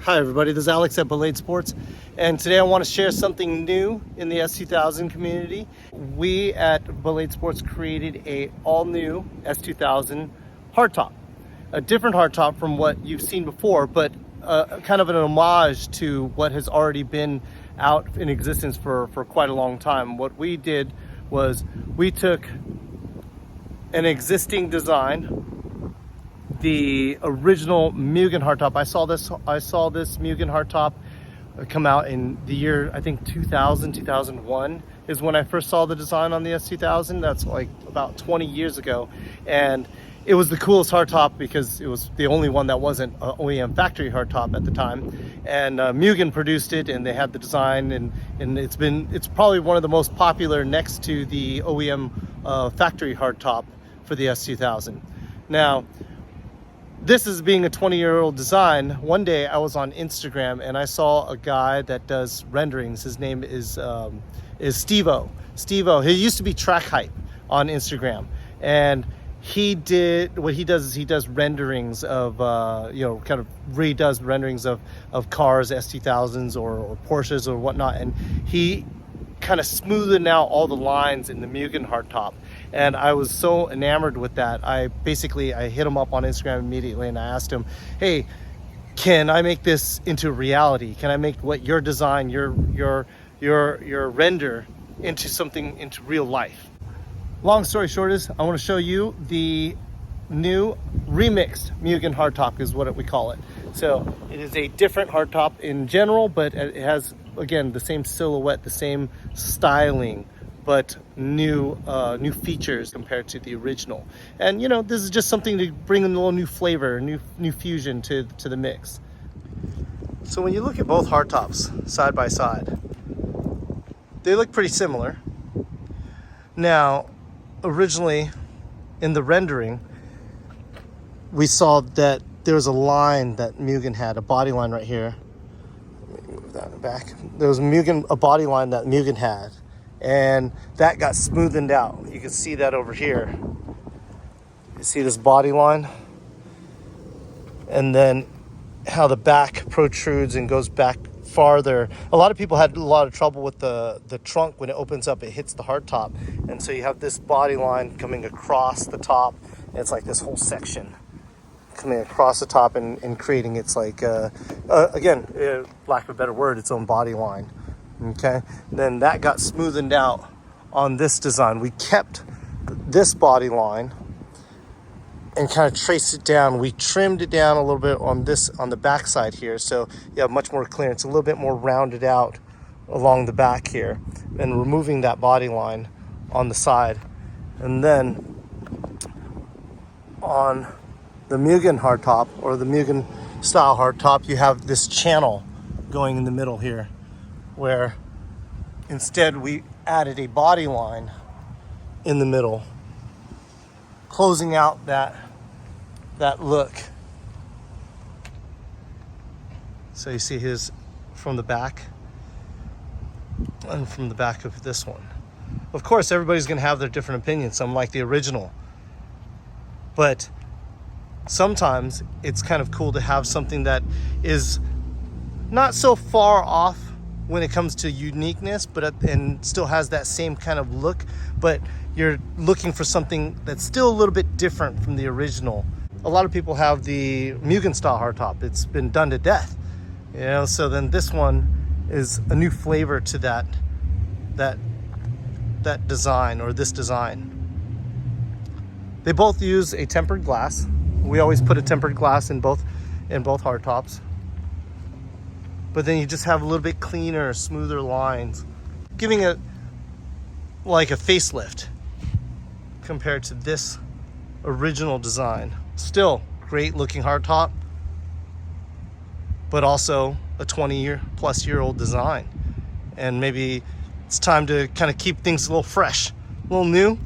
Hi everybody, this is Alex at Blade Sports, and today I want to share something new in the S2000 community. We at Blade Sports created a all-new S2000 hardtop, a different hardtop from what you've seen before, but kind of an homage to what has already been out in existence for quite a long time. What we did was we took an existing design, the original Mugen hardtop. I saw this Mugen hardtop come out in the year, I think 2001 is when I first saw the design on the S2000. That's like about 20 years ago. And it was the coolest hardtop because it was the only one that wasn't an OEM factory hardtop at the time. And Mugen produced it, and they had the design, and it's probably one of the most popular next to the OEM factory hardtop for the S2000. Now, this is being a 20-year-old design. One day I was on Instagram and I saw a guy that does renderings. His name is Steve-O. Steve-O. He used to be Track Hype on Instagram, and what he does is he does renderings of kind of redoes renderings of cars, S2000s or Porsches or whatnot, and he kind of smoothing out all the lines in the Mugen hardtop. And I was so enamored with that. I hit him up on Instagram immediately and I asked him, hey, can I make this into reality? Can I make what your design, your render into real life? Long story short is I want to show you the new remixed Mugen hardtop is what we call it. So it is a different hardtop in general, but it has, again, the same silhouette, the same styling, but new features compared to the original. And this is just something to bring in a little new flavor, new fusion to the mix. So when you look at both hardtops side by side, they look pretty similar. Now, originally in the rendering, we saw that there was a line that Mugen had, a body line right here. Let me move that in the back. There was a body line that Mugen had, and that got smoothened out. You can see that over here. You see this body line? And then how the back protrudes and goes back farther. A lot of people had a lot of trouble with the trunk. When it opens up, it hits the hardtop. And so you have this body line coming across the top. And it's like this whole section coming across the top and creating its like, again, lack of a better word, its own body line. Okay, then that got smoothened out on this design. We kept this body line and kind of traced it down. We trimmed it down a little bit on the back side here, so you have much more clearance, a little bit more rounded out along the back here, and removing that body line on the side. And then on the Mugen hardtop, or the Mugen style hardtop, you have this channel going in the middle here, where instead we added a body line in the middle, closing out that look. So you see his from the back and from the back of this one. Of course, everybody's going to have their different opinions. Some like the original, but sometimes it's kind of cool to have something that is not so far off when it comes to uniqueness, and still has that same kind of look, but you're looking for something that's still a little bit different from the original. A lot of people have the Mugen style hardtop. It's been done to death, so then this one is a new flavor to that design, or this design. They both use a tempered glass. We always put a tempered glass in both hardtops. But then you just have a little bit cleaner, smoother lines, giving it like a facelift compared to this original design. Still great looking hardtop, but also a 20-plus-year-old design. And maybe it's time to kind of keep things a little fresh, a little new.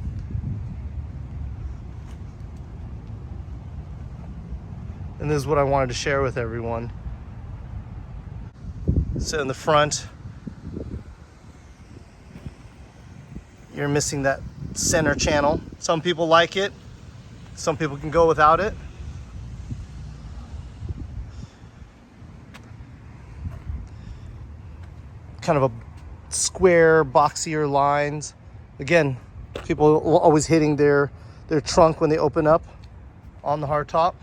And this is what I wanted to share with everyone. So in the front, you're missing that center channel. Some people like it. Some people can go without it. kind of a square, boxier lines. Again, people always hitting their trunk when they open up on the hardtop.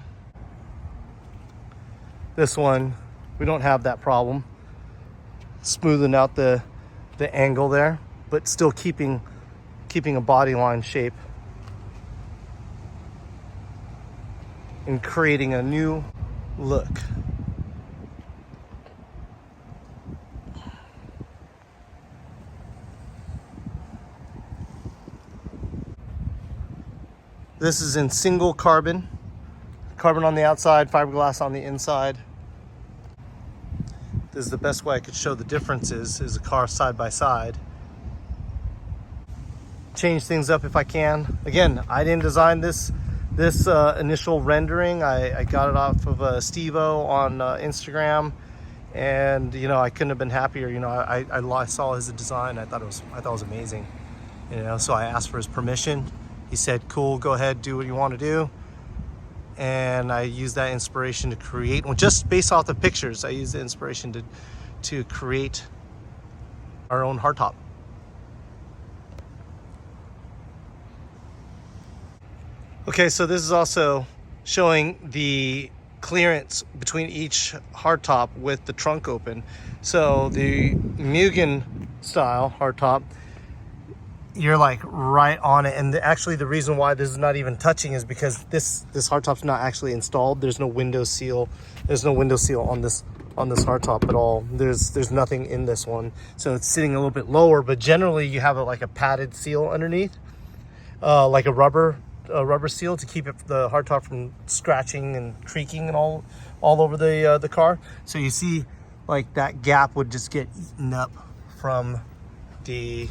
This one, we don't have that problem. Smoothing out the angle there, but still keeping a body line shape and creating a new look. This is in single carbon on the outside, fiberglass on the inside. This is the best way I could show the differences, is a car side by side. Change things up if I can. Again, I didn't design this initial rendering. I got it off of Steve-O on Instagram, and you know, I couldn't have been happier. You know, I saw his design. I thought it was amazing. You know, so I asked for his permission. He said, "Cool, go ahead, do what you want to do." And I used that inspiration to create, well, just based off the pictures, I used the inspiration to create our own hardtop. Okay, so this is also showing the clearance between each hardtop with the trunk open. So the Mugen style hardtop, you're like right on it, and actually the reason why this is not even touching is because this hardtop's not actually installed. There's no window seal. There's no window seal on this hardtop at all. There's nothing in this one, so it's sitting a little bit lower. But generally, you have like a padded seal underneath, like a rubber seal to keep the hardtop from scratching and creaking and all over the car. So you see, like that gap would just get eaten up from the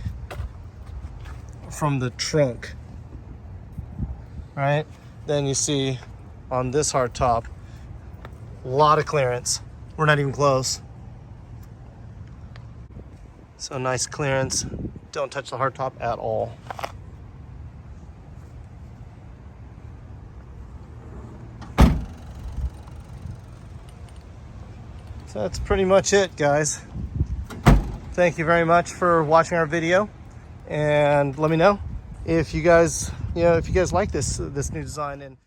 trunk, right? Then you see on this hardtop, a lot of clearance. We're not even close. So nice clearance. Don't touch the hardtop at all. So that's pretty much it, guys. Thank you very much for watching our video. And let me know if you guys like this new design. And